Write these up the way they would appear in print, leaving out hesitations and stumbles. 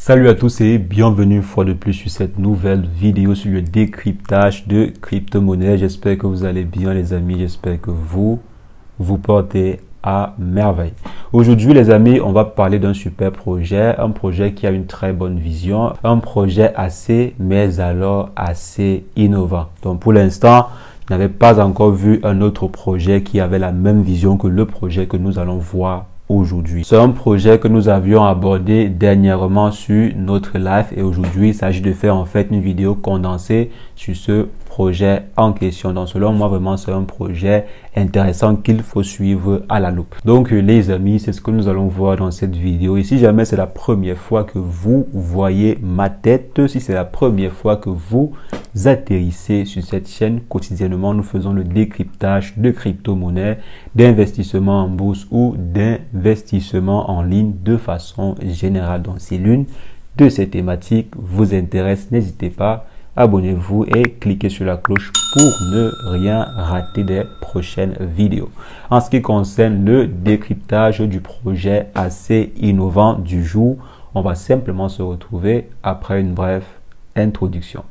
Salut à tous et bienvenue une fois de plus sur cette nouvelle vidéo sur le décryptage de crypto-monnaies. J'espère que vous allez bien les amis, j'espère que vous portez à merveille. Aujourd'hui les amis, on va parler d'un super projet, un projet qui a une très bonne vision, un projet mais alors assez innovant. Donc pour l'instant, je n'avais pas encore vu un autre projet qui avait la même vision que le projet que nous allons voir aujourd'hui. C'est un projet que nous avions abordé dernièrement sur notre live et aujourd'hui il s'agit de faire en fait une vidéo condensée sur ce projet en question. Donc selon moi vraiment c'est un projet intéressant qu'il faut suivre à la loupe. Donc les amis, c'est ce que nous allons voir dans cette vidéo. Et si jamais c'est la première fois que vous voyez ma tête, si c'est la première fois que vous atterrissez sur cette chaîne, quotidiennement nous faisons le décryptage de crypto-monnaies, d'investissement en bourse ou d'investissement en ligne de façon générale. Donc si l'une de ces thématiques vous intéresse, n'hésitez pas, abonnez-vous et cliquez sur la cloche pour ne rien rater des prochaines vidéos. En ce qui concerne le décryptage du projet assez innovant du jour, on va simplement se retrouver après une brève introduction.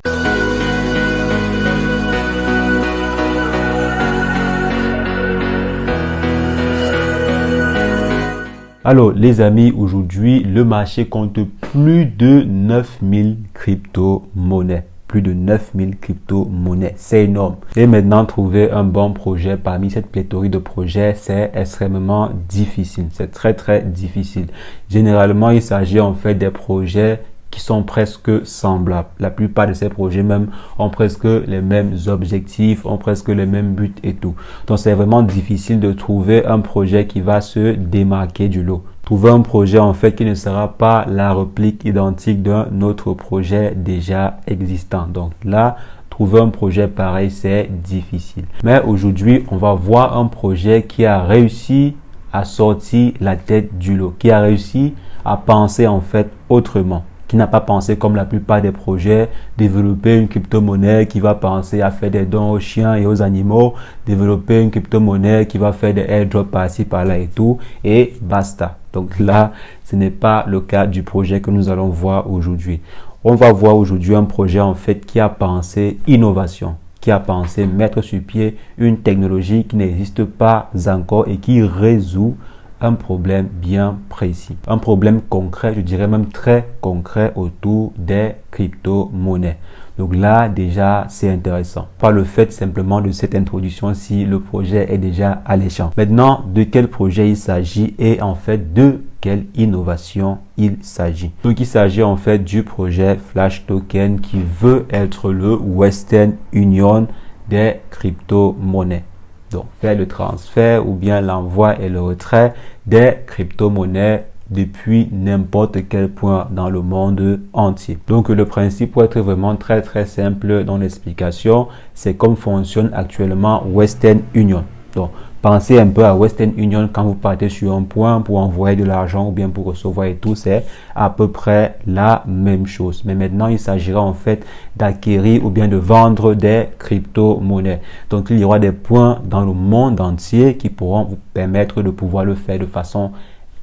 Alors les amis, aujourd'hui le marché compte plus de 9000 crypto-monnaies. Plus de 9000 crypto-monnaies, c'est énorme. Et maintenant, trouver un bon projet parmi cette pléthore de projets, c'est extrêmement difficile. C'est très difficile. Généralement, il s'agit en fait des projets qui sont presque semblables. La plupart de ces projets même ont presque les mêmes objectifs, ont presque les mêmes buts et tout. Donc c'est vraiment difficile de trouver un projet qui va se démarquer du lot. Trouver un projet en fait qui ne sera pas la réplique identique d'un autre projet déjà existant. Donc là, trouver un projet pareil, c'est difficile. Mais aujourd'hui, on va voir un projet qui a réussi à sortir la tête du lot, qui a réussi à penser en fait autrement, qui n'a pas pensé comme la plupart des projets, développer une crypto-monnaie qui va penser à faire des dons aux chiens et aux animaux, développer une crypto-monnaie qui va faire des airdrops par-ci, par-là et tout, et basta. Donc là, ce n'est pas le cas du projet que nous allons voir aujourd'hui. On va voir aujourd'hui un projet en fait qui a pensé innovation, qui a pensé mettre sur pied une technologie qui n'existe pas encore et qui résout un problème bien précis, un problème concret, je dirais même très concret autour des crypto-monnaies. Donc là, déjà, c'est intéressant. Pas le fait simplement de cette introduction si le projet est déjà alléchant. Maintenant, de quel projet il s'agit et en fait de quelle innovation il s'agit. Donc il s'agit en fait du projet Flash Token qui veut être le Western Union des crypto-monnaies. Donc, faire le transfert ou bien l'envoi et le retrait des crypto-monnaies depuis n'importe quel point dans le monde entier. Donc, le principe pour être vraiment très simple dans l'explication, c'est comme fonctionne actuellement Western Union. Donc, pensez un peu à Western Union quand vous partez sur un point pour envoyer de l'argent ou bien pour recevoir et tout, c'est à peu près la même chose. Mais maintenant, il s'agira en fait d'acquérir ou bien de vendre des crypto-monnaies. Donc, il y aura des points dans le monde entier qui pourront vous permettre de pouvoir le faire de façon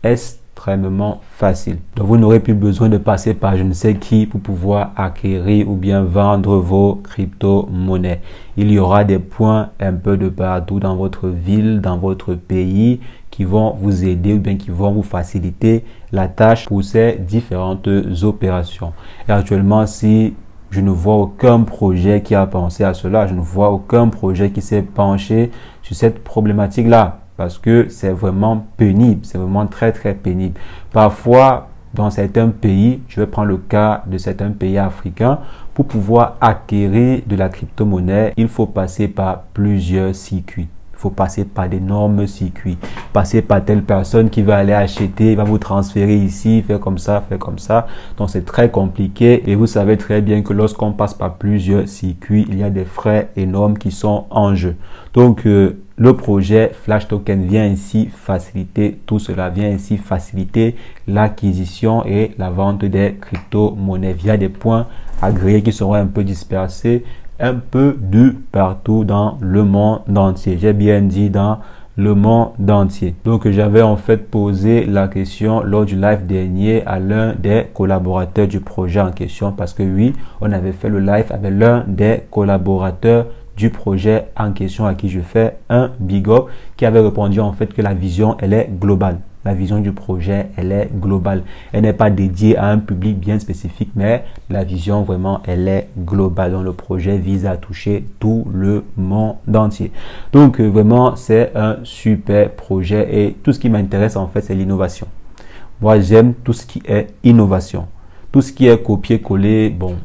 extrêmement facile. Donc, vous n'aurez plus besoin de passer par je ne sais qui pour pouvoir acquérir ou bien vendre vos crypto-monnaies. Il y aura des points un peu de partout dans votre ville, dans votre pays qui vont vous aider ou bien qui vont vous faciliter la tâche pour ces différentes opérations. Et actuellement, si je ne vois aucun projet qui a pensé à cela, je ne vois aucun projet qui s'est penché sur cette problématique-là. Parce que c'est vraiment pénible, c'est vraiment très pénible. Parfois, dans certains pays, je vais prendre le cas de certains pays africains, pour pouvoir acquérir de la crypto-monnaie, il faut passer par plusieurs circuits. Il faut passer par d'énormes circuits, passer par telle personne qui va aller acheter, il va vous transférer ici, faire comme ça. Donc c'est très compliqué et vous savez très bien que lorsqu'on passe par plusieurs circuits, il y a des frais énormes qui sont en jeu. Donc le projet Flash Token vient ici faciliter tout cela, vient ici faciliter l'acquisition et la vente des crypto-monnaies via des points agréés qui seront un peu dispersés un peu de partout dans le monde entier. J'ai bien dit dans le monde entier. Donc j'avais en fait posé la question lors du live dernier à l'un des collaborateurs du projet en question, parce que oui, on avait fait le live avec l'un des collaborateurs du projet en question à qui je fais un big up, qui avait répondu en fait que la vision elle est globale. La vision du projet, elle est globale. Elle n'est pas dédiée à un public bien spécifique, mais la vision vraiment, elle est globale. Donc, le projet vise à toucher tout le monde entier. Donc, vraiment, c'est un super projet et tout ce qui m'intéresse en fait, c'est l'innovation. Moi, j'aime tout ce qui est innovation. Tout ce qui est copier-coller, bon,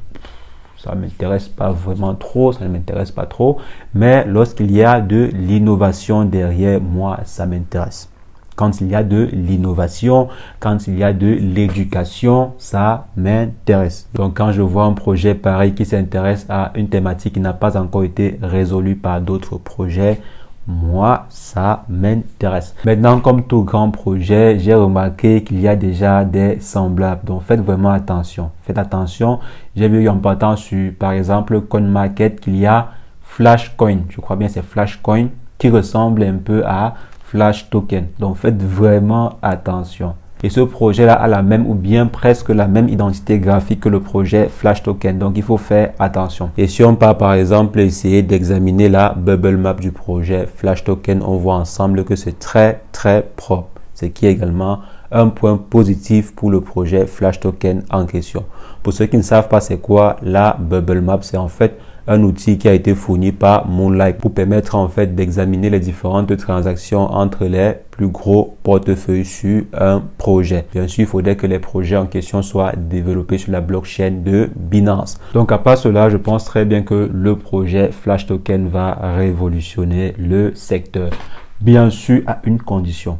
ça ne m'intéresse pas vraiment trop, ça ne m'intéresse pas trop. Mais lorsqu'il y a de l'innovation derrière, moi, ça m'intéresse. Quand il y a de l'innovation, quand il y a de l'éducation, ça m'intéresse. Donc, quand je vois un projet pareil qui s'intéresse à une thématique qui n'a pas encore été résolue par d'autres projets, moi, ça m'intéresse. Maintenant, comme tout grand projet, j'ai remarqué qu'il y a déjà des semblables. Donc, faites vraiment attention. Faites attention. J'ai vu en partant sur, par exemple, CoinMarket, qu'il y a Flashcoin. Je crois bien c'est Flashcoin qui ressemble un peu à Flash Token. Donc, faites vraiment attention. Et ce projet-là a la même ou bien presque la même identité graphique que le projet Flash Token. Donc, il faut faire attention. Et si on part par exemple essayer d'examiner la bubble map du projet Flash Token, on voit ensemble que c'est très propre. Ce qui est également un point positif pour le projet Flash Token en question. Pour ceux qui ne savent pas c'est quoi la bubble map, c'est en fait un outil qui a été fourni par Moonlight pour permettre en fait d'examiner les différentes transactions entre les plus gros portefeuilles sur un projet. Bien sûr, il faudrait que les projets en question soient développés sur la blockchain de Binance. Donc à part cela, je pense très bien que le projet Flash Token va révolutionner le secteur. Bien sûr, à une condition.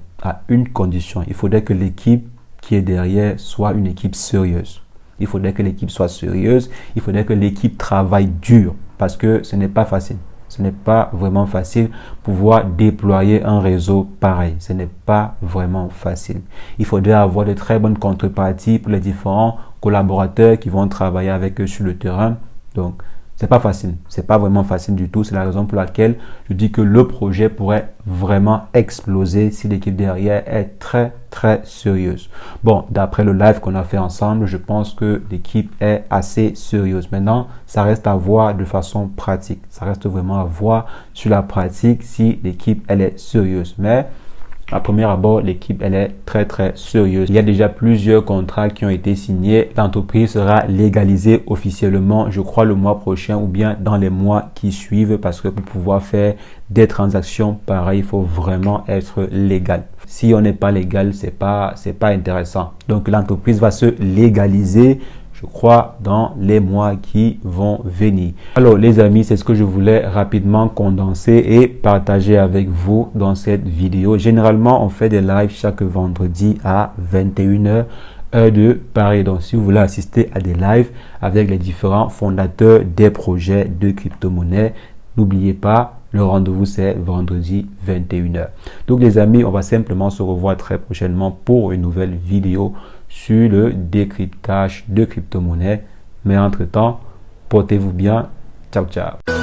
Il faudrait que l'équipe qui est derrière soit une équipe sérieuse. Il faudrait que l'équipe soit sérieuse. Il faudrait que l'équipe travaille dur parce que ce n'est pas facile. Ce n'est pas vraiment facile pouvoir déployer un réseau pareil. Ce n'est pas vraiment facile. Il faudrait avoir de très bonnes contreparties pour les différents collaborateurs qui vont travailler avec eux sur le terrain. Donc, c'est pas facile. C'est pas vraiment facile du tout. C'est la raison pour laquelle je dis que le projet pourrait vraiment exploser si l'équipe derrière est très sérieuse. Bon, d'après le live qu'on a fait ensemble, je pense que l'équipe est assez sérieuse. Maintenant, ça reste à voir de façon pratique. Ça reste vraiment à voir sur la pratique si l'équipe, elle est sérieuse. Mais à premier abord, l'équipe, elle est très sérieuse. Il y a déjà plusieurs contrats qui ont été signés. L'entreprise sera légalisée officiellement, je crois, le mois prochain ou bien dans les mois qui suivent, parce que pour pouvoir faire des transactions pareilles, il faut vraiment être légal. Si on n'est pas légal, c'est pas intéressant. Donc, l'entreprise va se légaliser, je crois, dans les mois qui vont venir. Alors les amis, c'est ce que je voulais rapidement condenser et partager avec vous dans cette vidéo. Généralement, on fait des lives chaque vendredi à 21h heure de Paris. Donc, si vous voulez assister à des lives avec les différents fondateurs des projets de crypto-monnaie, n'oubliez pas, le rendez-vous c'est vendredi 21h. Donc les amis, on va simplement se revoir très prochainement pour une nouvelle vidéo sur le décryptage de crypto-monnaie. Mais entre-temps, portez-vous bien. Ciao, ciao.